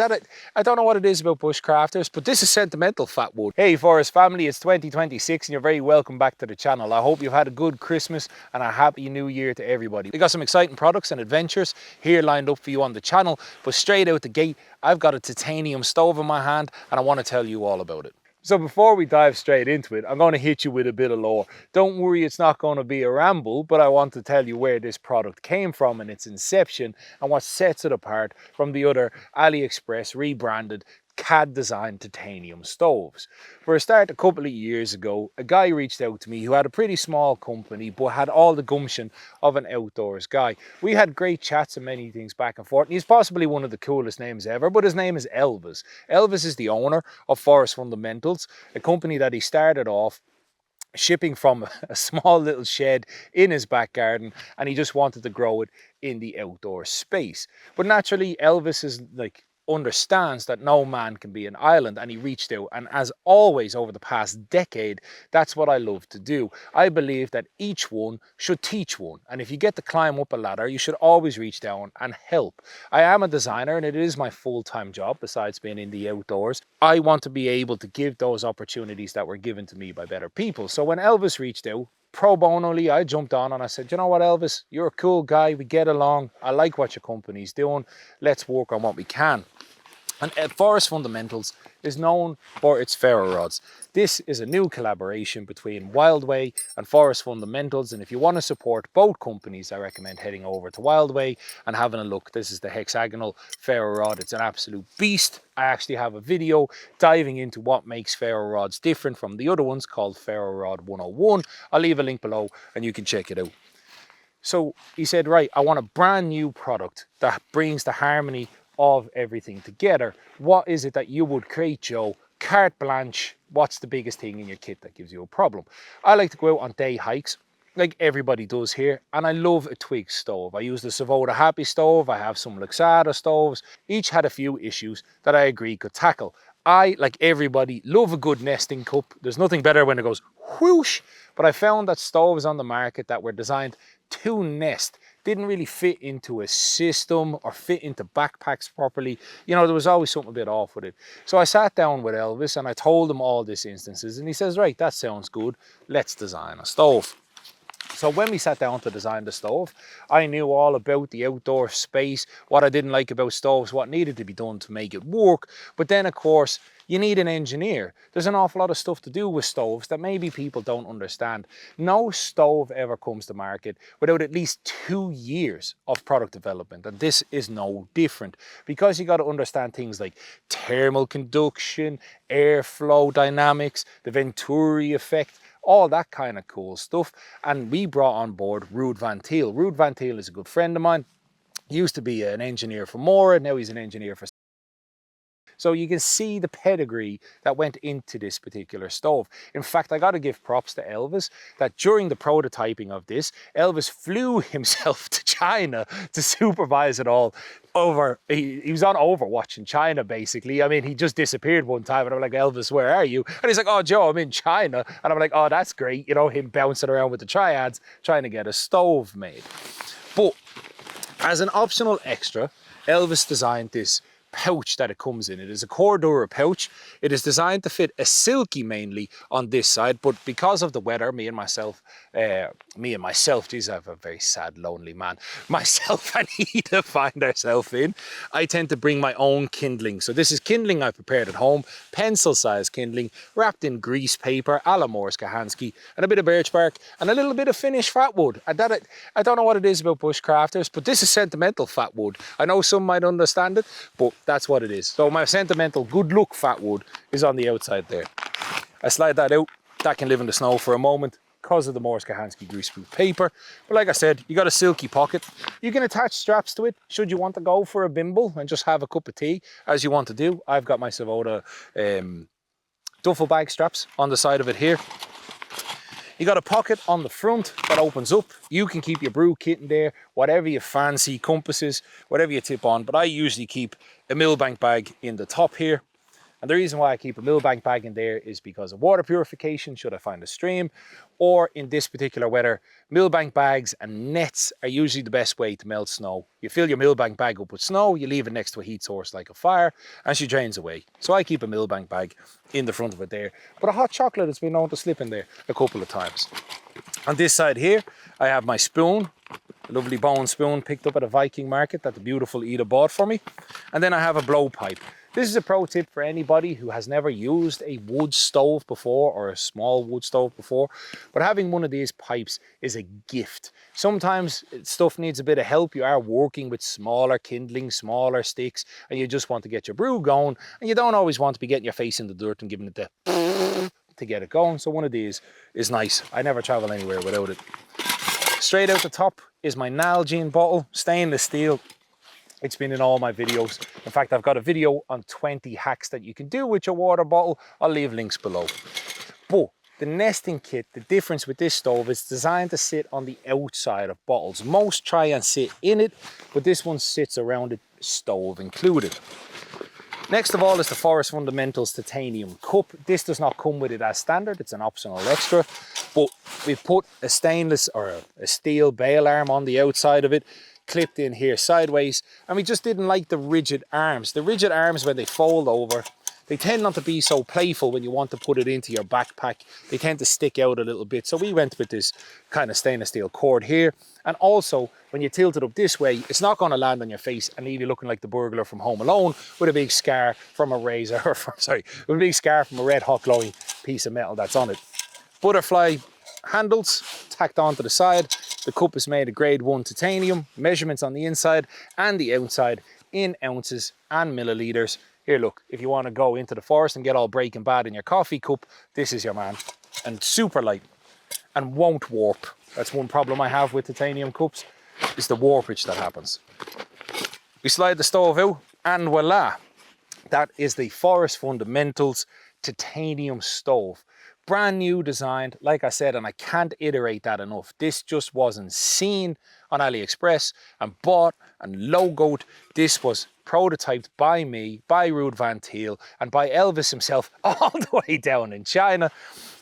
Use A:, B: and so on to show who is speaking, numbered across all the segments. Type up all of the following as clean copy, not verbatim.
A: I don't know what it is about bushcrafters, but this is sentimental fat wood. Hey Forest family, it's 2026 and you're very welcome back to the channel. I hope you've had a good Christmas and a happy new year to everybody. We got some exciting products and adventures here lined up for you on the channel, but straight out the gate, I've got a titanium stove in my hand and I want to tell you all about it. So before we dive straight into it, I'm going to hit you with a bit of lore. Don't worry, it's not going to be a ramble, but I want to tell you where this product came from and its inception and what sets it apart from the other AliExpress rebranded CAD designed titanium stoves. For a start, a couple of years ago, a guy reached out to me who had a pretty small company but had all the gumption of an outdoors guy. We had great chats and many things back and forth, and he's possibly one of the coolest names ever, but his name is Elvis. Elvis is the owner of Forest Fundamentals, a company that he started off shipping from a small little shed in his back garden, and he just wanted to grow it in the outdoor space. But naturally, Elvis is understands that no man can be an island, and he reached out, and as always over the past decade, that's what I love to do. I believe that each one should teach one, and if you get to climb up a ladder, you should always reach down and help. I am a designer and it is my full-time job besides being in the outdoors. I want to be able to give those opportunities that were given to me by better people. So when Elvis reached out, pro bonoly, I jumped on and I said, you know what, Elvis, you're a cool guy, we get along, I like what your company's doing, let's work on what we can. And Forest Fundamentals is known for its ferro rods. This is a new collaboration between Wildway and Forest Fundamentals, and if you want to support both companies, I recommend heading over to Wildway and having a look. This is the hexagonal ferro rod. It's an absolute beast. I actually have a video diving into what makes ferro rods different from the other ones called Ferro Rod 101. I'll leave a link below and you can check it out. So he said, right, I want a brand new product that brings the harmony of everything together. What is it that you would create, Joe? Carte blanche. What's the biggest thing in your kit that gives you a problem? I like to go out on day hikes, like everybody does here, and I love a twig stove. I use the Savoda Happy stove, I have some Luxada stoves. Each had a few issues that I agree could tackle. I, like everybody, love a good nesting cup. There's nothing better when it goes whoosh, but I found that stoves on the market that were designed to nest didn't really fit into a system or fit into backpacks properly. You know, there was always something a bit off with it. So I sat down with Elvis and I told him all these instances, and he says, right, that sounds good, let's design a stove. So when we sat down to design the stove, I knew all about the outdoor space, what I didn't like about stoves, what needed to be done to make it work. But then, of course, you need an engineer. There's an awful lot of stuff to do with stoves that maybe people don't understand. No stove ever comes to market without at least 2 years of product development, and this is no different, because you got to understand things like thermal conduction, airflow dynamics, the Venturi effect, all that kind of cool stuff. And we brought on board Ruud Van Thiel. Ruud Van Thiel is a good friend of mine. He used to be an engineer for Mora, now he's an engineer for... So you can see the pedigree that went into this particular stove. In fact, I got to give props to Elvis that during the prototyping of this, Elvis flew himself to China to supervise it all. He was on Overwatch in China, basically. I mean, he just disappeared one time and I'm like, Elvis, where are you? And he's like, oh, Joe, I'm in China. And I'm like, oh, that's great. You know, him bouncing around with the triads, trying to get a stove made. But as an optional extra, Elvis designed this pouch that it comes in. It is a Cordura pouch. It is designed to fit a silky mainly on this side, but because of the weather, me and myself, geez, I have a very sad, lonely man. Myself and Ida find ourselves in. I tend to bring my own kindling. So this is kindling I prepared at home, pencil-sized kindling, wrapped in grease paper, a la Morris Kahansky, and a bit of birch bark, and a little bit of finished fat wood. I don't know what it is about bushcrafters, but this is sentimental fat wood. I know some might understand it, but that's what it is. So my sentimental good look fat wood is on the outside there. I slide that out. That can live in the snow for a moment because of the Morris Kahansky greaseproof paper. But like I said, you got a silky pocket. You can attach straps to it should you want to go for a bimble and just have a cup of tea as you want to do. I've got my Savoda duffel bag straps on the side of it here. You got a pocket on the front that opens up. You can keep your brew kit in there, whatever you fancy, compasses, whatever you tip on. But I usually keep a Millbank bag in the top here. And the reason why I keep a millbank bag in there is because of water purification, should I find a stream, or in this particular weather, millbank bags and nets are usually the best way to melt snow. You fill your millbank bag up with snow, you leave it next to a heat source like a fire, and she drains away. So I keep a millbank bag in the front of it there. But a hot chocolate has been known to slip in there a couple of times. On this side here, I have my spoon, a lovely bone spoon picked up at a Viking market that the beautiful Ida bought for me. And then I have a blowpipe. This is a pro tip for anybody who has never used a wood stove before or a small wood stove before, but having one of these pipes is a gift. Sometimes stuff needs a bit of help. You are working with smaller kindling, smaller sticks, and you just want to get your brew going, and you don't always want to be getting your face in the dirt and giving it the to get it going. So one of these is nice. I never travel anywhere without it. Straight out the top is my Nalgene bottle, stainless steel. It's been in all my videos. In fact, I've got a video on 20 hacks that you can do with your water bottle. I'll leave links below. But the nesting kit, the difference with this stove is designed to sit on the outside of bottles. Most try and sit in it, but this one sits around it, stove included. Next of all is the Forest Fundamentals titanium cup. This does not come with it as standard, it's an optional extra, but we put a stainless or a steel bail arm on the outside of it, clipped in here sideways, and we just didn't like the rigid arms. The rigid arms, when they fold over, they tend not to be so playful when you want to put it into your backpack. They tend to stick out a little bit. So we went with this kind of stainless steel cord here. And also, when you tilt it up this way, it's not going to land on your face and leave you looking like the burglar from Home Alone with a big scar from a razor, or with a big scar from a red hot glowing piece of metal that's on it. Butterfly handles tacked onto the side. The cup is made of grade 1 titanium. Measurements on the inside and the outside in ounces and milliliters. Here, look, if you want to go into the forest and get all Breaking Bad in your coffee cup, this is your man. And super light and won't warp. That's one problem I have with titanium cups, is the warpage that happens. We slide the stove out and voila, that is the Forest Fundamentals titanium stove. Brand new designed, like I said, and I can't iterate that enough. This just wasn't seen on AliExpress and bought and logoed. This was prototyped by me, by Ruud Van Thiel, and by Elvis himself all the way down in China.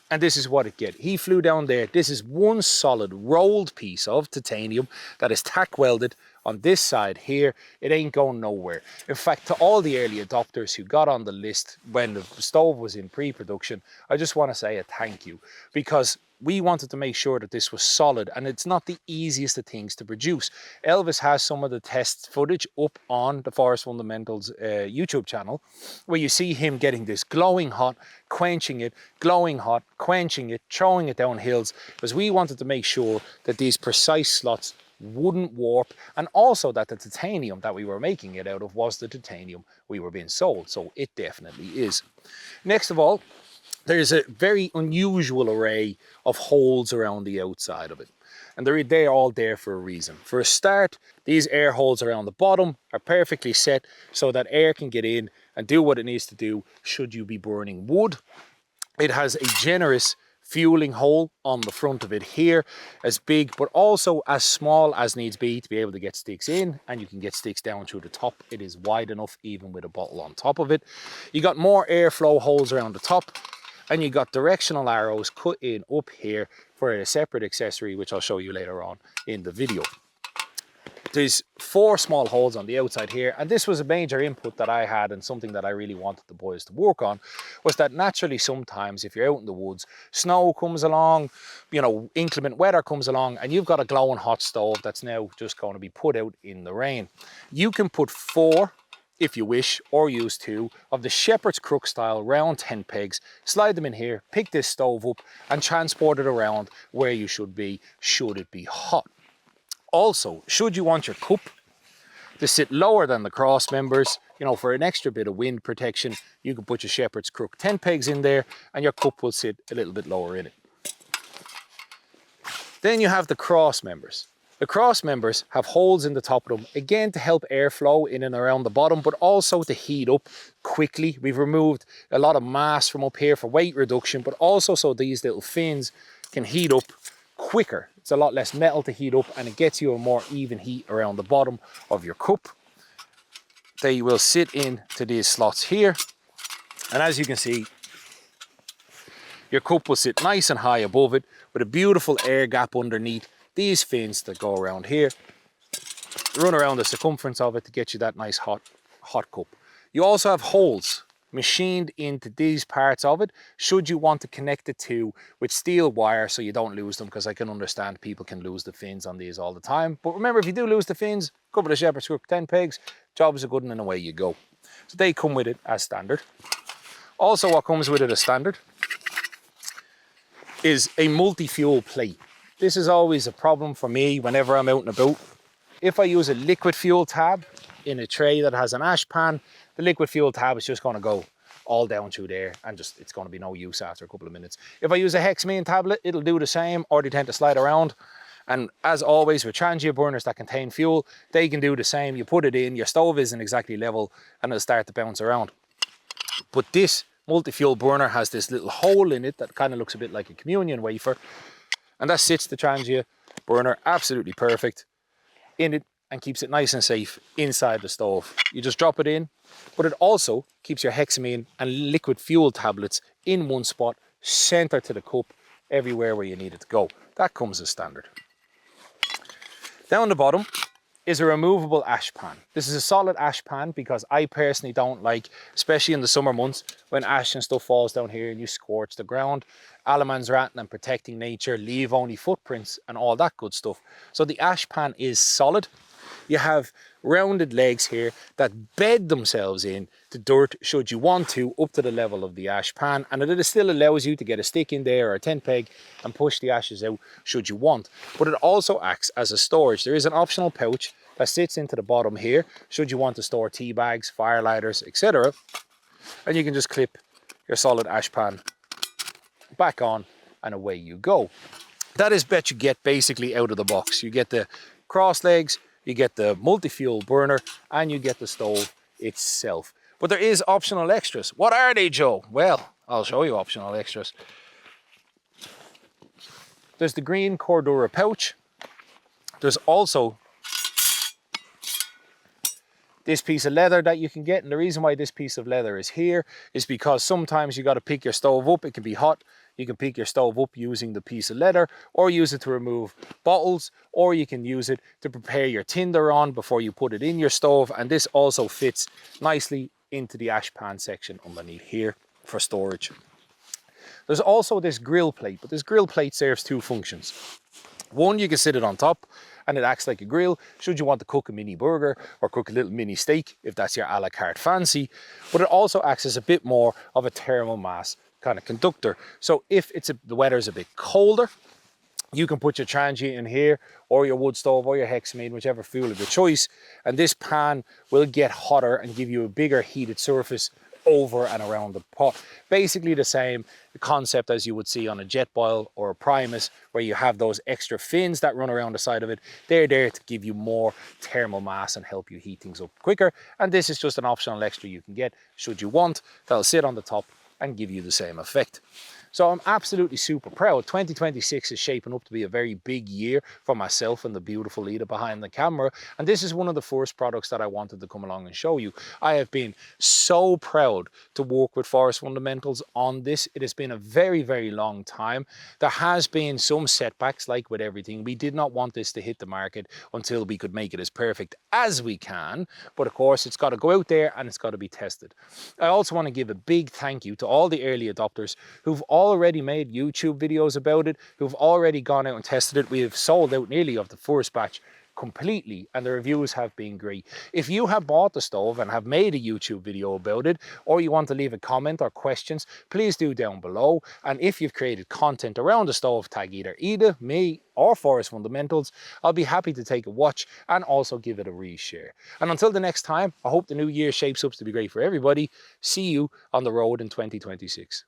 A: And this is what it get. He flew down there. This is one solid rolled piece of titanium that is tack welded on this side here. It ain't going nowhere. In fact, to all the early adopters who got on the list when the stove was in pre-production, I just want to say a thank you, because we wanted to make sure that this was solid, and it's not the easiest of things to produce. Elvis has some of the test footage up on the Forest Fundamentals YouTube channel, where you see him getting this glowing hot, quenching it, glowing hot, quenching it, throwing it down hills, because we wanted to make sure that these precise slots wouldn't warp, and also that the titanium that we were making it out of was the titanium we were being sold. So it definitely is. Next of all, there's a very unusual array of holes around the outside of it. And they're all there for a reason. For a start, these air holes around the bottom are perfectly set so that air can get in and do what it needs to do should you be burning wood. It has a generous fueling hole on the front of it here, as big but also as small as needs be to be able to get sticks in, and you can get sticks down through the top. It is wide enough even with a bottle on top of it. You got more airflow holes around the top, and you got directional arrows cut in up here for a separate accessory, which I'll show you later on in the video. There's 4 small holes on the outside here, and this was a major input that I had, and something that I really wanted the boys to work on, was that naturally sometimes if you're out in the woods, snow comes along, you know, inclement weather comes along, and you've got a glowing hot stove that's now just going to be put out in the rain. You can put 4, if you wish, or use 2 of the shepherd's crook style round tent pegs, slide them in here, pick this stove up and transport it around where you should be, should it be hot. Also, should you want your cup to sit lower than the cross members, you know, for an extra bit of wind protection, you can put your shepherd's crook tent pegs in there and your cup will sit a little bit lower in it. Then you have the cross members. The cross members have holes in the top of them, again to help airflow in and around the bottom, but also to heat up quickly. We've removed a lot of mass from up here for weight reduction, but also so these little fins can heat up quicker. It's a lot less metal to heat up, and it gets you a more even heat around the bottom of your cup. They will sit into these slots here. And as you can see, your cup will sit nice and high above it with a beautiful air gap underneath. These fins that go around here run around the circumference of it to get you that nice hot cup. You also have holes machined into these parts of it should you want to connect it to with steel wire so you don't lose them, because I can understand people can lose the fins on these all the time. But remember, if you do lose the fins, a couple of shepherd's crook, 10 pegs, job is a good one and away you go. So they come with it as standard. Also what comes with it as standard is a multi-fuel plate. This is always a problem for me whenever I'm out and about. If I use a liquid fuel tab in a tray that has an ash pan, the liquid fuel tab is just going to go all down through there and just it's going to be no use after a couple of minutes. If I use a hexamine tablet, it'll do the same, or they tend to slide around. And as always with transient burners that contain fuel, they can do the same. You put it in, your stove isn't exactly level and it'll start to bounce around. But this multi-fuel burner has this little hole in it that kind of looks a bit like a communion wafer, and that sits the transient burner absolutely perfect in it and keeps it nice and safe inside the stove. You just drop it in, but it also keeps your hexamine and liquid fuel tablets in one spot, center to the cup, everywhere where you need it to go. That comes as standard. Down the bottom is a removable ash pan. This is a solid ash pan because I personally don't like, especially in the summer months, when ash and stuff falls down here and you scorch the ground. Alaman's ratting and protecting nature, leave only footprints and all that good stuff. So the ash pan is solid. You have rounded legs here that bed themselves in to dirt should you want to, up to the level of the ash pan, and it still allows you to get a stick in there or a tent peg and push the ashes out should you want. But it also acts as a storage. There is an optional pouch that sits into the bottom here should you want to store tea bags, fire lighters, etc. And you can just clip your solid ash pan back on and away you go. That is what you get basically out of the box. You get the cross legs, you get the multi-fuel burner, and you get the stove itself. But there is optional extras. What are they, Joe? Well, I'll show you optional extras. There's the green Cordura pouch. There's also this piece of leather that you can get, and the reason why this piece of leather is here is because sometimes you got to pick your stove up. It can be hot. You can pick your stove up using the piece of leather, or use it to remove bottles, or you can use it to prepare your tinder on before you put it in your stove. And this also fits nicely into the ash pan section underneath here for storage. There's also this grill plate, but this grill plate serves two functions. One, you can sit it on top and it acts like a grill should you want to cook a mini burger or cook a little mini steak if that's your a la carte fancy. But it also acts as a bit more of a thermal mass kind of conductor. So if the weather's a bit colder, you can put your transient in here, or your wood stove, or your hexamine, whichever fuel of your choice, and this pan will get hotter and give you a bigger heated surface over and around the pot. Basically the same concept as you would see on a jet boil or a Primus, where you have those extra fins that run around the side of it. They're there to give you more thermal mass and help you heat things up quicker. And this is just an optional extra you can get should you want. That'll sit on the top and give you the same effect. So I'm absolutely super proud. 2026 is shaping up to be a very big year for myself and the beautiful Lita behind the camera. And this is one of the first products that I wanted to come along and show you. I have been so proud to work with Forest Fundamentals on this. It has been a very, very long time. There has been some setbacks, like with everything. We did not want this to hit the market until we could make it as perfect as we can. But of course, it's got to go out there and it's got to be tested. I also want to give a big thank you to all the early adopters who've already made YouTube videos about it, who've already gone out and tested it. We have sold out nearly of the first batch completely, and the reviews have been great. If you have bought the stove and have made a YouTube video about it, or you want to leave a comment or questions, please do down below. And if you've created content around the stove, tag either Ida, me, or Forest Fundamentals. I'll be happy to take a watch and also give it a reshare. And until the next time, I hope the new year shapes up to be great for everybody. See you on the road in 2026.